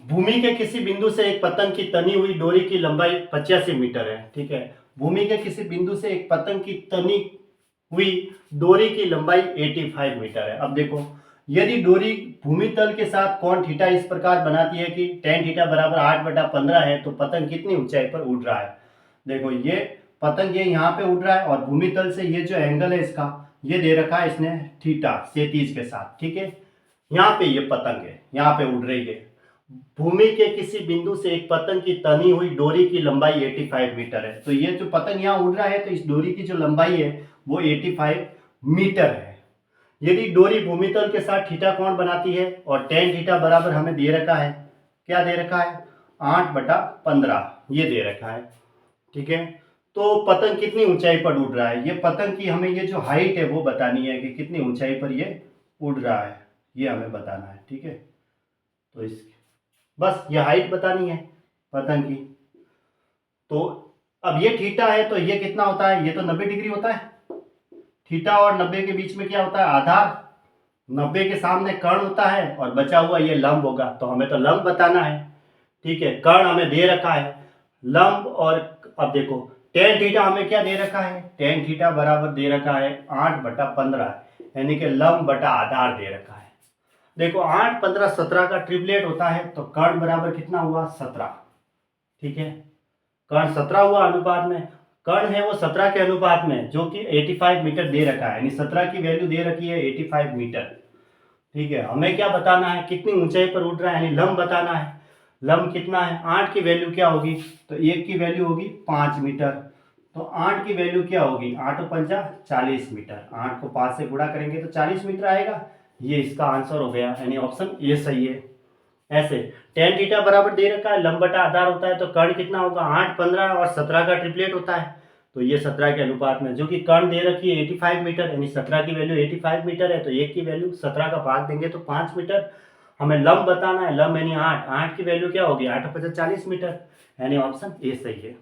भूमि के किसी बिंदु से एक पतंग की तनी हुई डोरी की लंबाई 85 मीटर है। ठीक है, भूमि के किसी बिंदु से एक पतंग की तनी हुई डोरी की लंबाई 85 मीटर है। अब देखो, यदि डोरी भूमि तल के साथ कोण थीटा इस प्रकार बनाती है कि tan थीटा बराबर 8/15 है, तो पतंग कितनी ऊंचाई पर उड़ रहा है। देखो, ये पतंग ये यहाँ पे उड़ रहा है और भूमि तल से ये जो एंगल है इसका, ये दे रखा है इसने थीटा 37 के साथ। ठीक है, यहाँ पे ये पतंग है, यहाँ पे उड़ रही है। भूमि के किसी बिंदु से एक पतंग की तनी हुई डोरी की लंबाई 85 मीटर है। तो ये जो पतंग यहाँ उड़ रहा है, तो इस डोरी की जो लंबाई है वो 85 मीटर है। यदि डोरी भूमि तल के साथ थीटा कोण बनाती है और tan थीटा बराबर हमें दे रखा है, क्या दे रखा है, 8/15 ये दे रखा है। ठीक है, तो पतंग कितनी ऊंचाई पर उड़ रहा है, ये पतंग की हमें ये जो हाइट है वो बतानी है कि कितनी ऊंचाई पर ये उड़ रहा है, ये हमें बताना है। ठीक है, तो इस बस ये हाइट बतानी है पतंग की। तो अब ये थीटा है, तो ये कितना होता है, ये तो 90 डिग्री होता है। थीटा और 90 के बीच में क्या होता है, आधार। 90 के सामने कर्ण होता है और बचा हुआ ये लंब होगा, तो हमें तो लंब बताना है। ठीक है, कर्ण हमें दे रखा है, लंब। और अब देखो, tan थीटा हमें क्या दे रखा है, tan थीटा बराबर दे रखा है 8/15, यानी कि लंब बटा आधार दे रखा है। देखो, 8, 15, 17 का ट्रिपलेट होता है, तो कर्ण बराबर कितना हुआ, 17। ठीक है, कर्ण 17 हुआ अनुपात में, कर्ण है वो 17 के अनुपात में, जो कि 85 मीटर दे रखा है, यानी 17 की वैल्यू दे रखी है 85 मीटर। ठीक है, हमें क्या बताना है, कितनी ऊंचाई पर उड़ रहा है, यानी लंब बताना है। लंब कितना है, 8 की वैल्यू क्या होगी, तो 1 की वैल्यू होगी 5 मीटर। तो 8 की वैल्यू क्या होगी, 8 और 5 40 मीटर। 8 को 5 से गुणा करेंगे तो 40 मीटर आएगा। ये इसका आंसर हो गया, यानी ऑप्शन ए सही है। ऐसे tan थीटा बराबर दे रखा है, लंब बटा आधार होता है, तो कर्ण कितना होगा, 8, 15 और 17 का ट्रिपलेट होता है, तो ये 17 के अनुपात में, जो कि कर्ण दे रखी है 85 मीटर, यानी 17 की वैल्यू 85 मीटर है, तो 1 की वैल्यू 17 का भाग देंगे तो 5 मीटर। हमें लंब बताना है, लंब यानी 8 की वैल्यू क्या होगी, 8 और 5 40 मीटर, यानी ऑप्शन ए सही है।